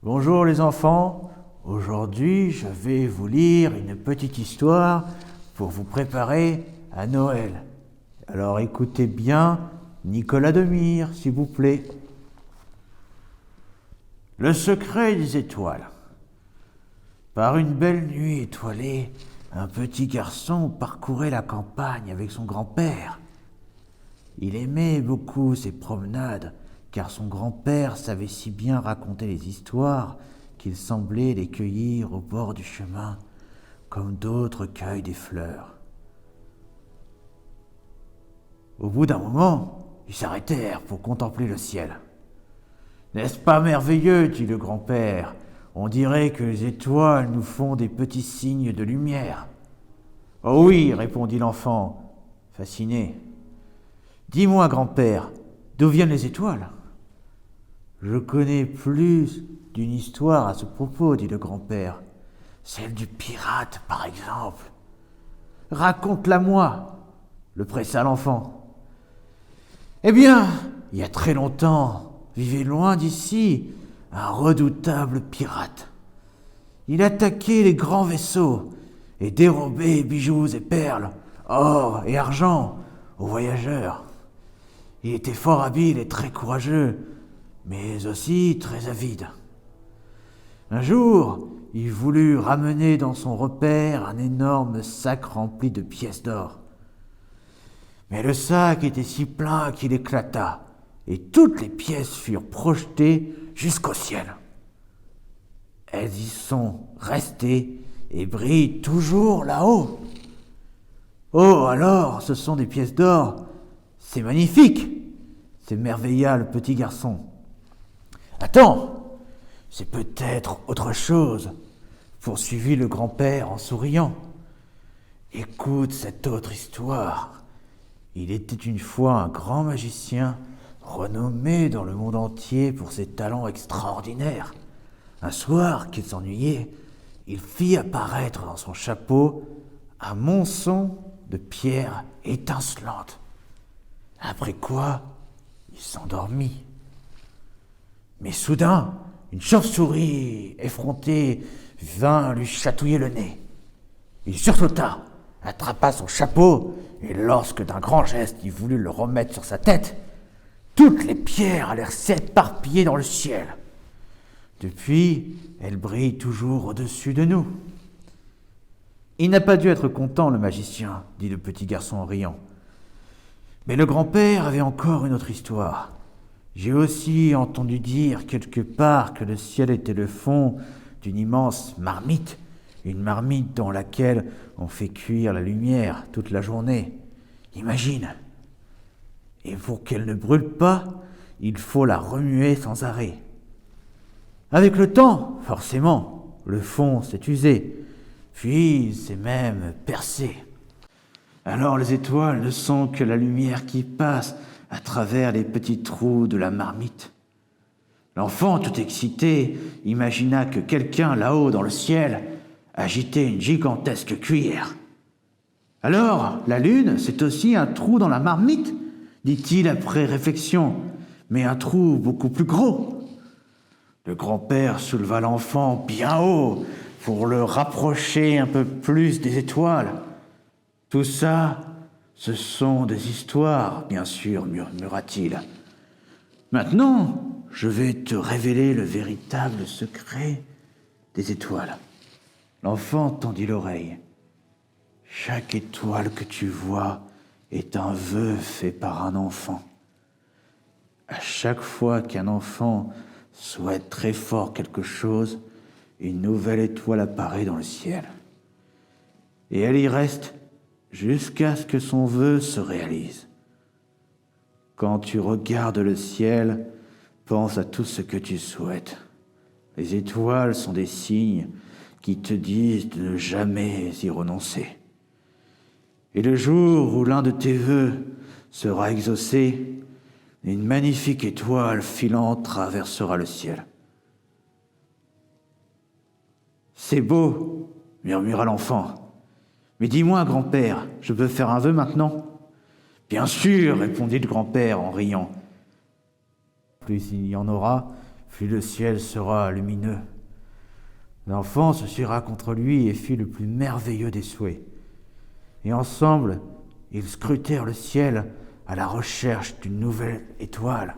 Bonjour les enfants, aujourd'hui je vais vous lire une petite histoire pour vous préparer à Noël. Alors écoutez bien Nicolas Demire, s'il vous plaît. Le secret des étoiles. Par une belle nuit étoilée, un petit garçon parcourait la campagne avec son grand-père. Il aimait beaucoup ces promenades, car son grand-père savait si bien raconter les histoires qu'il semblait les cueillir au bord du chemin, comme d'autres cueillent des fleurs. Au bout d'un moment, ils s'arrêtèrent pour contempler le ciel. « N'est-ce pas merveilleux ?» dit le grand-père. « On dirait que les étoiles nous font des petits signes de lumière. »« Oh oui !» répondit l'enfant, fasciné. « Dis-moi, grand-père, d'où viennent les étoiles ?»« Je connais plus d'une histoire à ce propos, dit le grand-père. Celle du pirate, par exemple. Raconte-la-moi, le pressa l'enfant. Eh bien, il y a très longtemps, vivait loin d'ici un redoutable pirate. Il attaquait les grands vaisseaux et dérobait bijoux et perles, or et argent aux voyageurs. Il était fort habile et très courageux, mais aussi très avide. Un jour, il voulut ramener dans son repère un énorme sac rempli de pièces d'or. Mais le sac était si plein qu'il éclata, et toutes les pièces furent projetées jusqu'au ciel. Elles y sont restées et brillent toujours là-haut. Oh, alors, ce sont des pièces d'or. C'est magnifique, s'émerveilla le petit garçon. Attends, c'est peut-être autre chose, poursuivit le grand-père en souriant. Écoute cette autre histoire. Il était une fois un grand magicien, renommé dans le monde entier pour ses talents extraordinaires. Un soir, qu'il s'ennuyait, il fit apparaître dans son chapeau un monceau de pierres étincelantes. Après quoi, il s'endormit. Mais soudain, une chauve-souris effrontée vint lui chatouiller le nez. Il sursauta, attrapa son chapeau, et lorsque d'un grand geste il voulut le remettre sur sa tête, toutes les pierres allèrent s'éparpiller dans le ciel. Depuis, elles brillent toujours au-dessus de nous. Il n'a pas dû être content, le magicien, dit le petit garçon en riant. Mais le grand-père avait encore une autre histoire. J'ai aussi entendu dire quelque part que le ciel était le fond d'une immense marmite, une marmite dans laquelle on fait cuire la lumière toute la journée. Imagine. Et pour qu'elle ne brûle pas, il faut la remuer sans arrêt. Avec le temps, forcément, le fond s'est usé, puis s'est même percé. Alors les étoiles ne sont que la lumière qui passe à travers les petits trous de la marmite. L'enfant, tout excité, imagina que quelqu'un là-haut dans le ciel agitait une gigantesque cuillère. « Alors, la lune, c'est aussi un trou dans la marmite ?» dit-il après réflexion, « mais un trou beaucoup plus gros. » Le grand-père souleva l'enfant bien haut pour le rapprocher un peu plus des étoiles. « Tout ça, ce sont des histoires, bien sûr, murmura-t-il. Maintenant, je vais te révéler le véritable secret des étoiles. » L'enfant tendit l'oreille. « Chaque étoile que tu vois est un vœu fait par un enfant. À chaque fois qu'un enfant souhaite très fort quelque chose, une nouvelle étoile apparaît dans le ciel. Et elle y reste jusqu'à ce que son vœu se réalise. Quand tu regardes le ciel, pense à tout ce que tu souhaites. Les étoiles sont des signes qui te disent de ne jamais y renoncer. Et le jour où l'un de tes vœux sera exaucé, une magnifique étoile filante traversera le ciel. « C'est beau, » murmura l'enfant. « Mais dis-moi, grand-père, je peux faire un vœu maintenant ?»« Bien sûr, » répondit le grand-père en riant. « Plus il y en aura, plus le ciel sera lumineux. » L'enfant se serra contre lui et fit le plus merveilleux des souhaits. Et ensemble, ils scrutèrent le ciel à la recherche d'une nouvelle étoile.